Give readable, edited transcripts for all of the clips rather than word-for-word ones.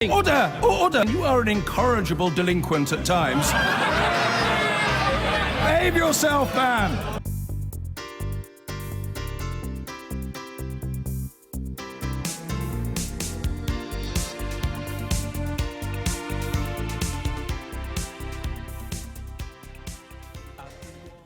Order! Order! You are an incorrigible delinquent at times. Behave yourself, man!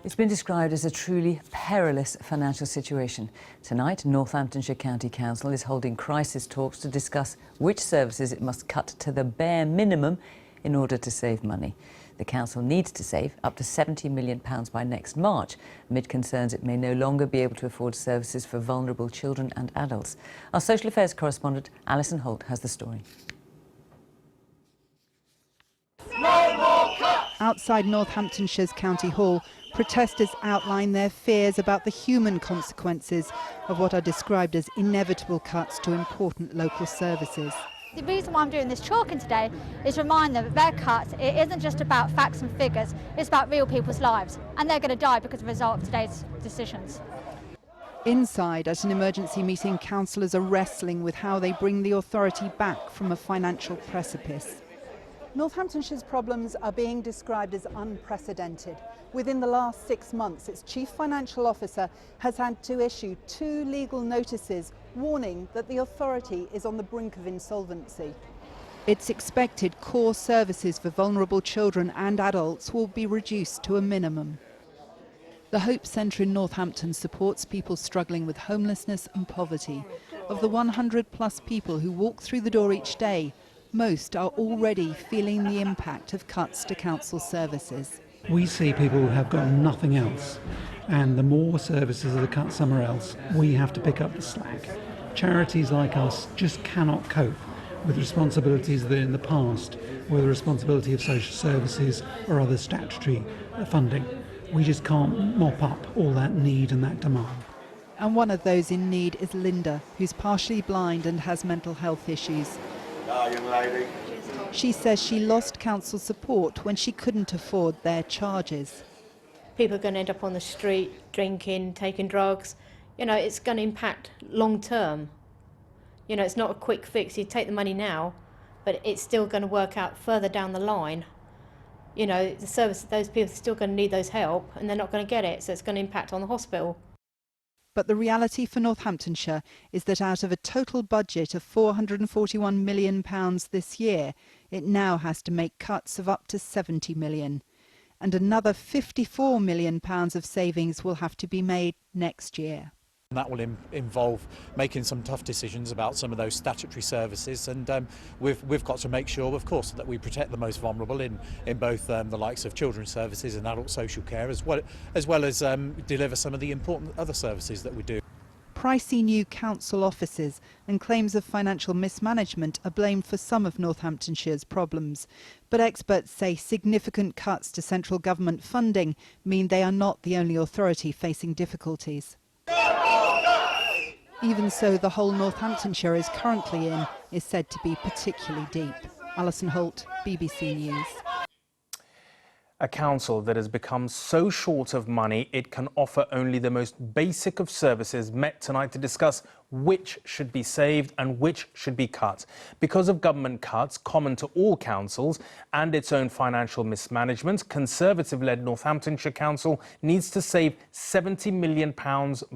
It's been described as a truly perilous financial situation. Tonight, Northamptonshire County Council is holding crisis talks to discuss which services it must cut to the bare minimum in order to save money. The council needs to save up to £70 million by next March, amid concerns it may no longer be able to afford services for vulnerable children and adults. Our social affairs correspondent, Alison Holt, has the story. Outside Northamptonshire's County Hall, protesters outline their fears about the human consequences of what are described as inevitable cuts to important local services. The reason why I'm doing this talking today is to remind them that their cuts, it isn't just about facts and figures, it's about real people's lives, and they're going to die because of the result of today's decisions. Inside, at an emergency meeting, councillors are wrestling with how they bring the authority back from a financial precipice. Northamptonshire's problems are being described as unprecedented. Within the last 6 months, its chief financial officer has had to issue 2 legal notices warning that the authority is on the brink of insolvency. It's expected core services for vulnerable children and adults will be reduced to a minimum. The Hope Centre in Northampton supports people struggling with homelessness and poverty. Of the 100+ people who walk through the door each day, most are already feeling the impact of cuts to council services. We see people who have got nothing else, and the more services that are cut somewhere else, we have to pick up the slack. Charities like us just cannot cope with responsibilities that in the past were the responsibility of social services or other statutory funding. We just can't mop up all that need and that demand. And one of those in need is Linda, who's partially blind and has mental health issues. Young lady. She says she lost council support when she couldn't afford their charges. People are going to end up on the street, drinking, taking drugs. You know, it's going to impact long term. You know, it's not a quick fix. You take the money now, but it's still going to work out further down the line. You know, the service, those people are still going to need those help, and they're not going to get it, so it's going to impact on the hospital. But the reality for Northamptonshire is that out of a total budget of £441 million this year, it now has to make cuts of up to £70 million. And another £54 million of savings will have to be made next year. That will involve making some tough decisions about some of those statutory services, and we've got to make sure, of course, that we protect the most vulnerable in both the likes of children's services and adult social care, as well as deliver some of the important other services that we do. Pricey new council offices and claims of financial mismanagement are blamed for some of Northamptonshire's problems. But experts say significant cuts to central government funding mean they are not the only authority facing difficulties. Even so, the hole Northamptonshire is currently in is said to be particularly deep. Alison Holt, BBC News. A council that has become so short of money it can offer only the most basic of services met tonight to discuss which should be saved and which should be cut. Because of government cuts common to all councils and its own financial mismanagement, Conservative-led Northamptonshire Council needs to save £70 million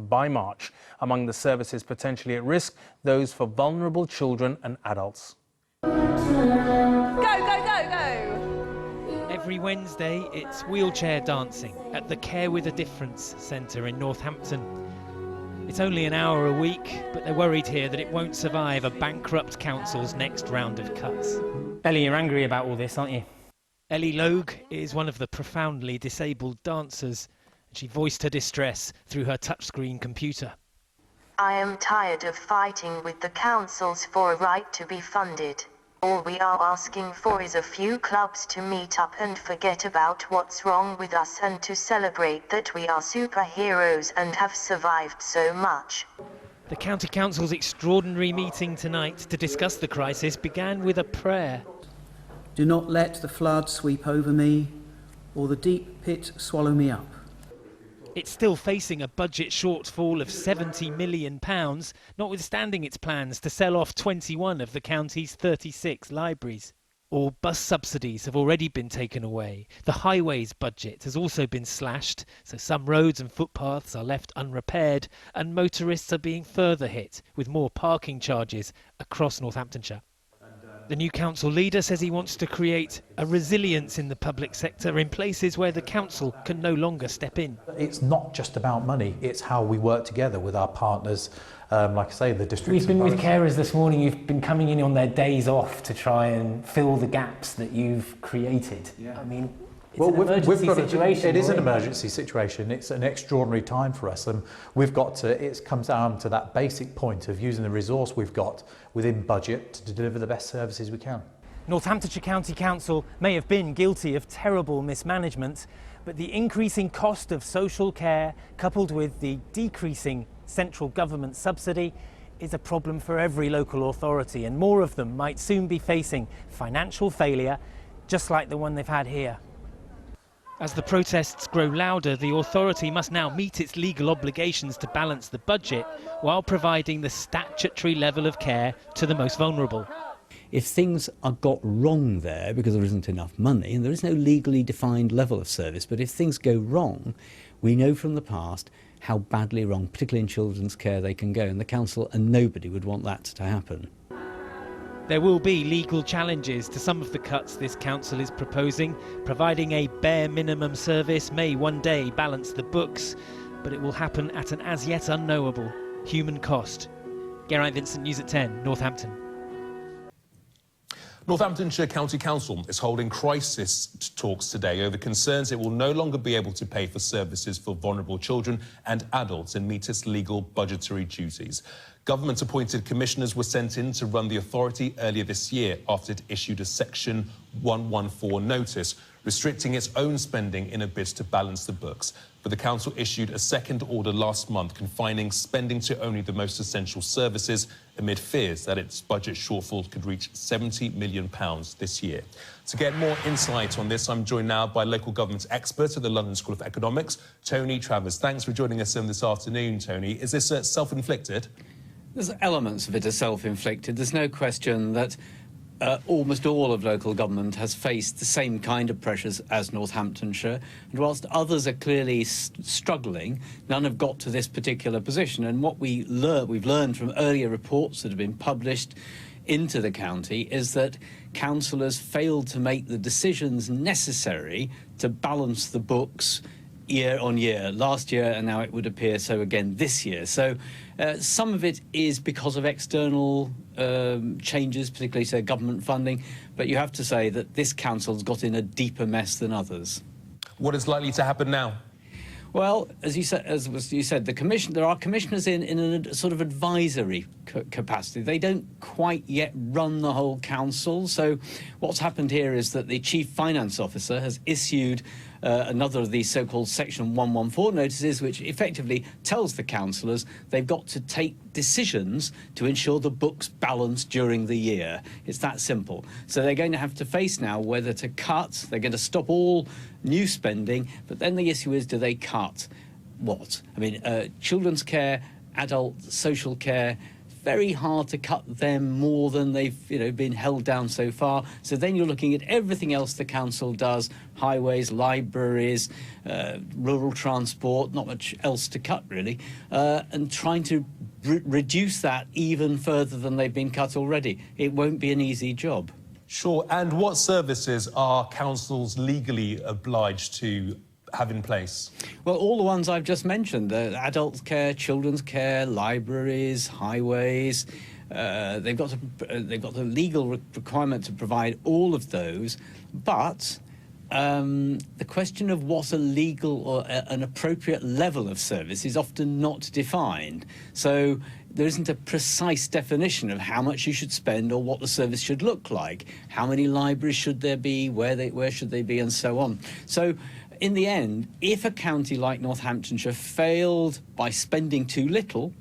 by March. Among the services potentially at risk, those for vulnerable children and adults. Go, go, go, go! Every Wednesday, it's wheelchair dancing at the Care with a Difference Centre in Northampton. It's only an hour a week, but they're worried here that it won't survive a bankrupt council's next round of cuts. Ellie, you're angry about all this, aren't you? Ellie Logue is one of the profoundly disabled dancers, and she voiced her distress through her touchscreen computer. I am tired of fighting with the councils for a right to be funded. All we are asking for is a few clubs to meet up and forget about what's wrong with us and to celebrate that we are superheroes and have survived so much. The County Council's extraordinary meeting tonight to discuss the crisis began with a prayer. Do not let the flood sweep over me or the deep pit swallow me up. It's still facing a budget shortfall of £70 million, notwithstanding its plans to sell off 21 of the county's 36 libraries. All bus subsidies have already been taken away. The highways budget has also been slashed, so some roads and footpaths are left unrepaired, and motorists are being further hit with more parking charges across Northamptonshire. The new council leader says he wants to create a resilience in the public sector in places where the council can no longer step in. It's not just about money, it's how we work together with our partners, like I say, the districts. We've been with carers this morning. You've been coming in on their days off to try and fill the gaps that you've created. I mean, it's an emergency situation. It is an emergency situation. It's an extraordinary time for us, and we've got to. It comes down to that basic point of using the resource we've got within budget to deliver the best services we can. Northamptonshire County Council may have been guilty of terrible mismanagement, but the increasing cost of social care, coupled with the decreasing central government subsidy, is a problem for every local authority, and more of them might soon be facing financial failure, just like the one they've had here. As the protests grow louder, the authority must now meet its legal obligations to balance the budget while providing the statutory level of care to the most vulnerable. If things are got wrong there because there isn't enough money, and there is no legally defined level of service, but if things go wrong, we know from the past how badly wrong, particularly in children's care, they can go, and the council and nobody would want that to happen. There will be legal challenges to some of the cuts this council is proposing. Providing a bare minimum service may one day balance the books, but it will happen at an as yet unknowable human cost. Geraint Vincent, News at 10, Northampton. Northamptonshire County Council is holding crisis talks today over concerns it will no longer be able to pay for services for vulnerable children and adults and meet its legal budgetary duties. Government-appointed commissioners were sent in to run the authority earlier this year after it issued a Section 114 notice restricting its own spending in a bid to balance the books. But the council issued a second order last month confining spending to only the most essential services amid fears that its budget shortfall could reach £70 million this year. To get more insight on this, I'm joined now by local government expert at the London School of Economics, Tony Travers. Thanks for joining us this afternoon, Tony. Is this self-inflicted? There's elements of it are self-inflicted. There's no question that almost all of local government has faced the same kind of pressures as Northamptonshire, and whilst others are clearly struggling, none have got to this particular position. And what we've learned from earlier reports that have been published into the county is that councillors failed to make the decisions necessary to balance the books year on year, last year, and now it would appear so again this year. So some of it is because of external changes, particularly say government funding, but you have to say that this council's got in a deeper mess than others. What is likely to happen now? Well, as you said, there are commissioners in a sort of advisory capacity. They don't quite yet run the whole council. So what's happened here is that the Chief Finance Officer has issued another of these so-called Section 114 notices, which effectively tells the councillors they've got to take decisions to ensure the books balance during the year. It's that simple. So they're going to have to face now whether to cut. They're going to stop all new spending, but then the issue is, do they cut what? I mean, children's care, adult social care, very hard to cut them more than they've been held down so far. So then you're looking at everything else the council does, highways, libraries, rural transport, not much else to cut really, and trying to reduce that even further than they've been cut already. It won't be an easy job. Sure. And what services are councils legally obliged to have in place? Well, all the ones I've just mentioned, adult care, children's care, libraries, highways, they've got the legal requirement to provide all of those, but the question of what a legal or an appropriate level of service is often not defined. So there isn't a precise definition of how much you should spend or what the service should look like. How many libraries should there be, where should they be, and so on. So in the end, if a county like Northamptonshire failed by spending too little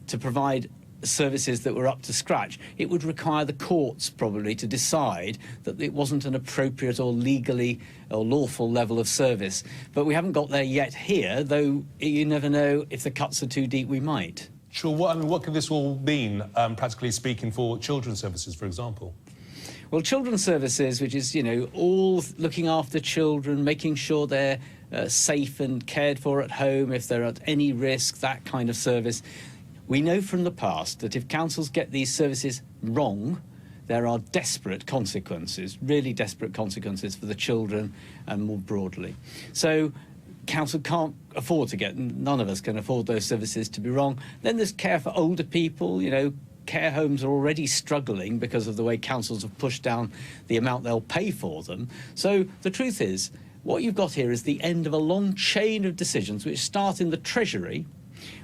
to provide services that were up to scratch, it would require the courts probably to decide that it wasn't an appropriate or legally or lawful level of service. But we haven't got there yet here, though you never know, if the cuts are too deep, we might. Sure. What could this all mean, practically speaking, for children's services, for example? Well, children's services, which is, all looking after children, making sure they're safe and cared for at home if they're at any risk, that kind of service. We know from the past that if councils get these services wrong, there are desperate consequences, really desperate consequences for the children and more broadly. So council can't afford to get, none of us can afford those services to be wrong. Then there's care for older people, care homes are already struggling because of the way councils have pushed down the amount they'll pay for them. So the truth is, what you've got here is the end of a long chain of decisions which start in the Treasury,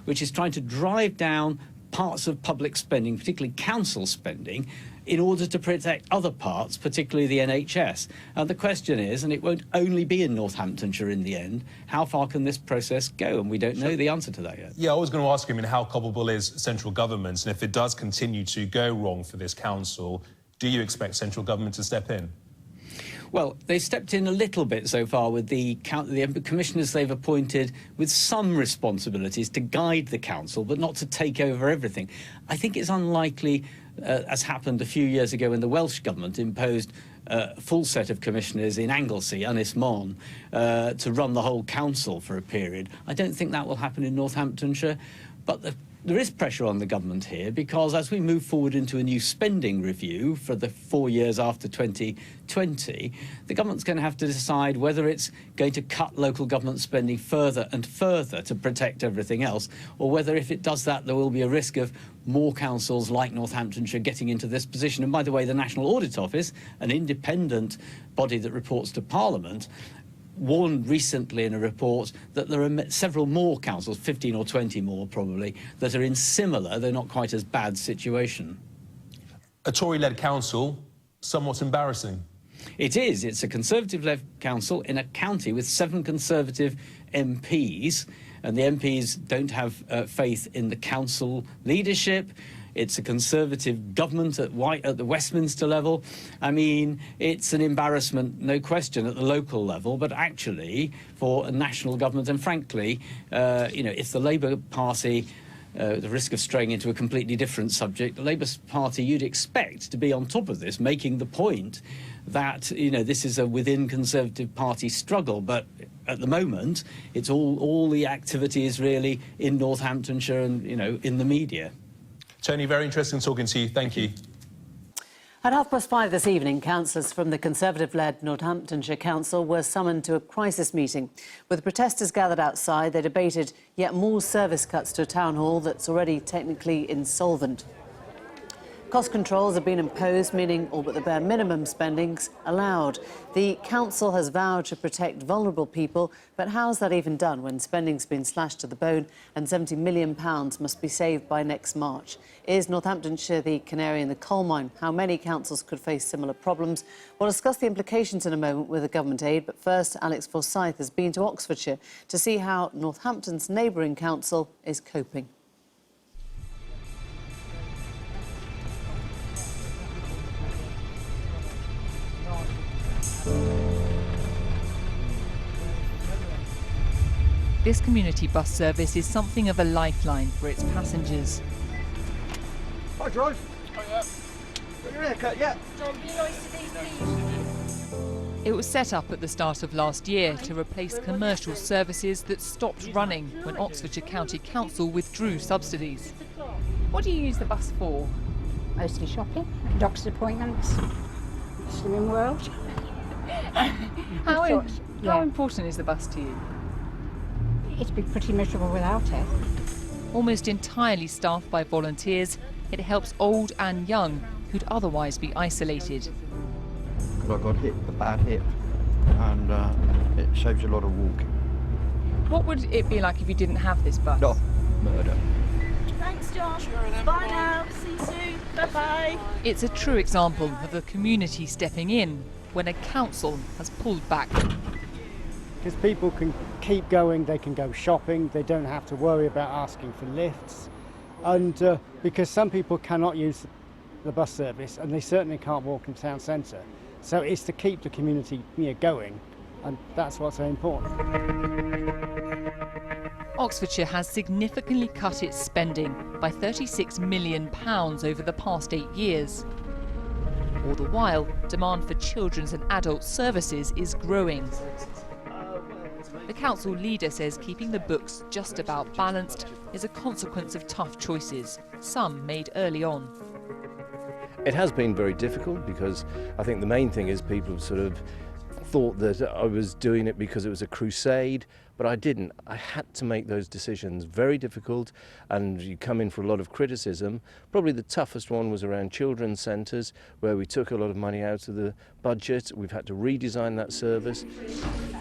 which is trying to drive down parts of public spending, particularly council spending, in order to protect other parts, particularly the NHS. And the question is, and it won't only be in Northamptonshire in the end, how far can this process go? And we don't know the answer to that yet. Yeah, I was going to ask him, how culpable is central government? And if it does continue to go wrong for this council, do you expect central government to step in? Well, they stepped in a little bit so far with the commissioners they've appointed with some responsibilities to guide the council, but not to take over everything. I think it's unlikely, as happened a few years ago when the Welsh government imposed a full set of commissioners in Anglesey, Ynys Môn, to run the whole council for a period. I don't think that will happen in Northamptonshire, but there is pressure on the government here because as we move forward into a new spending review for the 4 years after 2020, the government's going to have to decide whether it's going to cut local government spending further and further to protect everything else, or whether if it does that, there will be a risk of more councils like Northamptonshire getting into this position. And by the way, the National Audit Office, an independent body that reports to Parliament, warned recently in a report that there are several more councils, 15 or 20 more probably, that are in similar, though not quite as bad, situation. A Tory-led council, somewhat embarrassing. It is. It's a Conservative-led council in a county with 7 Conservative MPs, and the MPs don't have faith in the council leadership. It's a Conservative government at the Westminster level. I mean, it's an embarrassment, no question, at the local level, but actually for a national government. And frankly, if the Labour Party, the risk of straying into a completely different subject, the Labour Party you'd expect to be on top of this, making the point that, this is a within Conservative Party struggle. But at the moment, it's all the activity is really in Northamptonshire and, in the media. Tony, very interesting talking to you. Thank you. At 5:30 this evening, councillors from the Conservative-led Northamptonshire Council were summoned to a crisis meeting. With protesters gathered outside, they debated yet more service cuts to a town hall that's already technically insolvent. Cost controls have been imposed, meaning all but the bare minimum spending's allowed. The council has vowed to protect vulnerable people, but how's that even done when spending's been slashed to the bone and £70 million must be saved by next March? Is Northamptonshire the canary in the coal mine? How many councils could face similar problems? We'll discuss the implications in a moment with the government aid, but first, Alex Forsyth has been to Oxfordshire to see how Northampton's neighbouring council is coping. This community bus service is something of a lifeline for its passengers. Hi, George. Oh, yeah. Got your haircut yet? John, be nice to these people. It was set up at the start of last year to replace commercial services that stopped running when Oxfordshire County Council withdrew subsidies. What do you use the bus for? Mostly shopping, doctor's appointments, swimming world. How important is the bus to you? It'd be pretty miserable without it. Almost entirely staffed by volunteers, it helps old and young who'd otherwise be isolated. Because I got hit, a bad hip, and it saves a lot of walking. What would it be like if you didn't have this bus? Oh, murder. Thanks, John. Bye now. See you soon. Bye-bye. It's a true example of the community stepping in when a council has pulled back. Because people can keep going, they can go shopping, they don't have to worry about asking for lifts. and because some people cannot use the bus service and they certainly can't walk in town centre. So it's to keep the community going, and that's what's so important. Oxfordshire has significantly cut its spending by £36 million over the past 8 years. All the while, demand for children's and adult services is growing. The council leader says keeping the books just about balanced is a consequence of tough choices, some made early on. It has been very difficult because I think the main thing is people have sort of thought that I was doing it because it was a crusade, but I didn't. I had to make those decisions, very difficult, and you come in for a lot of criticism. Probably the toughest one was around children's centres, where we took a lot of money out of the budget. We've had to redesign that service.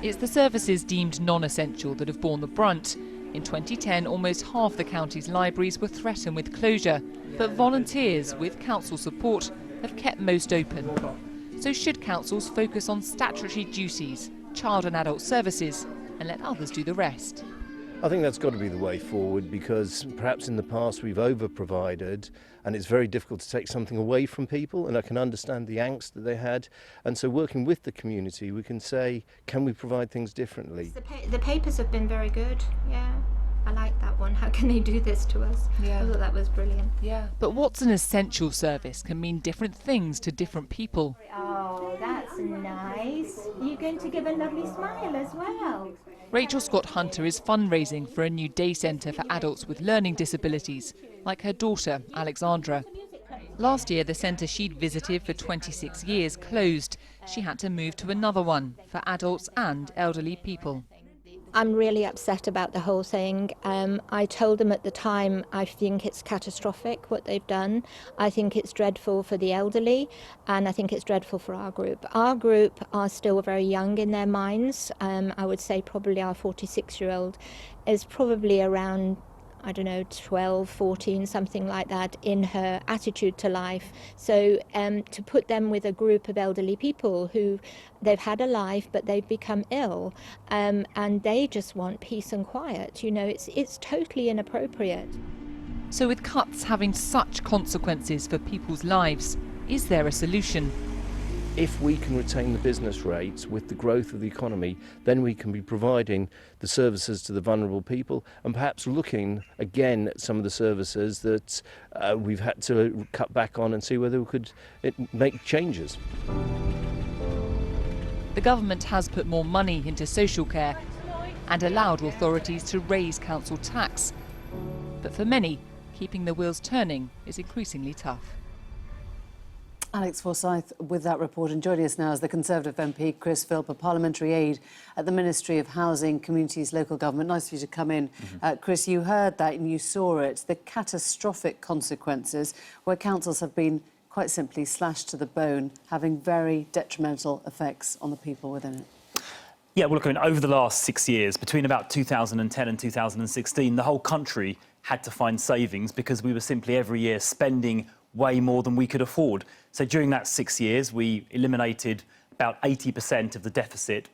It's the services deemed non-essential that have borne the brunt. In 2010, almost half the county's libraries were threatened with closure, but volunteers, with council support, have kept most open. So should councils focus on statutory duties, child and adult services, and let others do the rest? I think that's got to be the way forward, because perhaps in the past we've over-provided and it's very difficult to take something away from people, and I can understand the angst that they had. And so working with the community, we can say, can we provide things differently? The papers have been very good, yeah. I like that one. How can they do this to us? Yeah. I thought that was brilliant. Yeah. But what's an essential service can mean different things to different people. Oh, that's nice. You're going to give a lovely smile as well. Rachel Scott-Hunter is fundraising for a new day centre for adults with learning disabilities, like her daughter, Alexandra. Last year, the centre she'd visited for 26 years closed. She had to move to another one for adults and elderly people. I'm really upset about the whole thing. I told them at the time, I think it's catastrophic what they've done. I think it's dreadful for the elderly, and I think it's dreadful for our group. Our group are still very young in their minds. I would say probably our 46-year-old is probably around, I don't know, 12, 14, something like that in her attitude to life. So to put them with a group of elderly people who they've had a life but they've become ill and they just want peace and quiet, you know, it's totally inappropriate. So with cuts having such consequences for people's lives, is there a solution? If we can retain the business rates with the growth of the economy, then we can be providing the services to the vulnerable people, and perhaps looking again at some of the services that we've had to cut back on and see whether we could make changes. The government has put more money into social care and allowed authorities to raise council tax. But for many, keeping the wheels turning is increasingly tough. Alex Forsyth with that report, and joining us now is the Conservative MP Chris Philp, a parliamentary aide at the Ministry of Housing, Communities, Local Government. Nice for you to come in. Chris, you heard that and you saw it, the catastrophic consequences where councils have been quite simply slashed to the bone, having very detrimental effects on the people within it. Yeah, well, look, I mean, over the last 6 years, between about 2010 and 2016, the whole country had to find savings because we were simply every year spending way more than we could afford. So during that 6 years, we eliminated about 80% of the deficit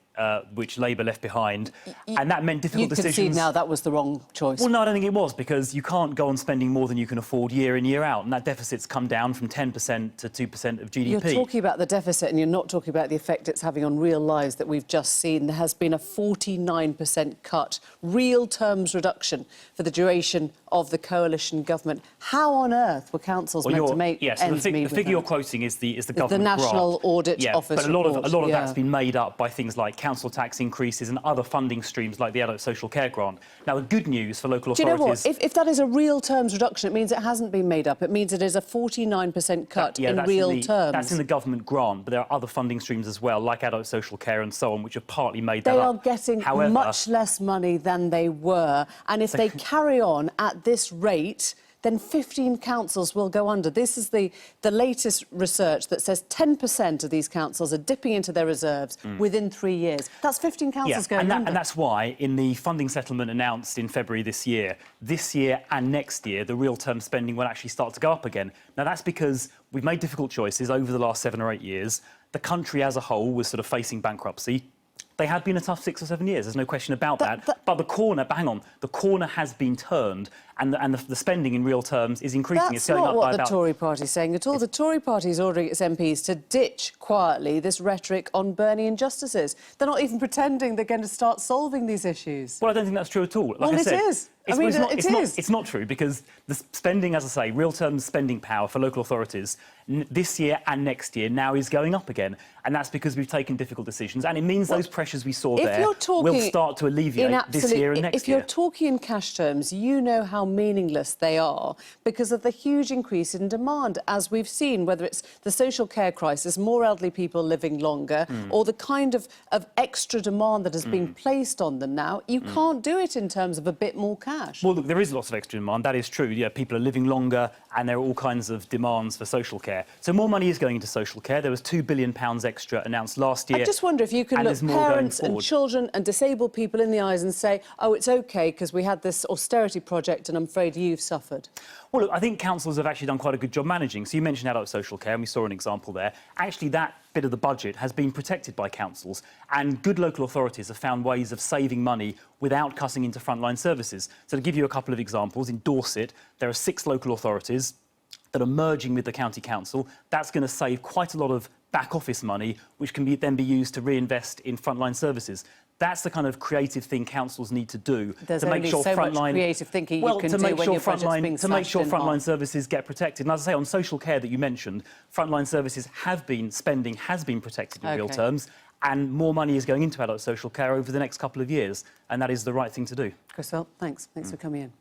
which Labour left behind, and that meant difficult decisions. You concede now that was the wrong choice? Well, no, I don't think it was, because you can't go on spending more than you can afford year in, year out, and that deficit's come down from 10% to 2% of GDP. You're talking about the deficit and you're not talking about the effect it's having on real lives that we've just seen. There has been a 49% cut, real terms reduction for the duration of the coalition government. How on earth were councils meant to make ends meet? The figure you're quoting is the government the National grant. Audit Office but a lot report. of that's been made up by things like council tax increases and other funding streams like the adult social care grant. Now, the good news for local authorities... Do you know what? If that is a real terms reduction, it means it hasn't been made up. It means it is a 49% cut in real terms. That's in the government grant, but there are other funding streams as well, like adult social care and so on, which have partly made that up. They are getting much less money than they were. And if they carry on at this rate, then 15 councils will go under. This is the latest research that says 10% of these councils are dipping into their reserves within 3 years. That's 15 councils going under. And that's why, in the funding settlement announced in February this year and next year, the real-term spending will actually start to go up again. Now, that's because we've made difficult choices over the last 7 or 8 years. The country as a whole was sort of facing bankruptcy. They have been a tough 6 or 7 years, there's no question about that. But the corner, hang on, the corner has been turned, and the spending in real terms is increasing. It's going up by about... That's not what the Tory party is saying at all. The Tory party is ordering its MPs to ditch quietly this rhetoric on burning injustices. They're not even pretending they're going to start solving these issues. Well, I don't think that's true at all. Like well, I said, it is. It's not true, because the spending, as I say, real terms spending power for local authorities this year and next year now is going up again, and that's because we've taken difficult decisions, and it means those pressures we saw there will start to alleviate this year and next year. If you're talking in cash terms, you know how meaningless they are because of the huge increase in demand, as we've seen, whether it's the social care crisis, more elderly people living longer, or the kind of extra demand that has been placed on them now. You can't do it in terms of a bit more cash. Well, look, there is lots of extra demand, that is true. Yeah, people are living longer, and there are all kinds of demands for social care. So more money is going into social care. There was £2 billion extra announced last year. I just wonder if you can look parents and children and disabled people in the eyes and say, oh, it's OK, because we had this austerity project and I'm afraid you've suffered. Well, look, I think councils have actually done quite a good job managing. So you mentioned adult social care, and we saw an example there. Actually, that bit of the budget has been protected by councils, and good local authorities have found ways of saving money without cutting into frontline services. So to give you a couple of examples, in Dorset, there are 6 local authorities that are merging with the county council. That's going to save quite a lot of back office money, which can then be used to reinvest in frontline services. That's the kind of creative thing councils need to do to make sure much creative thinking you can do when your budget's being to make sure slashed in frontline half. services get protected. And as I say, on social care that you mentioned, frontline services spending has been protected in real terms, and more money is going into adult social care over the next couple of years, and that is the right thing to do. Chris, thanks for coming in.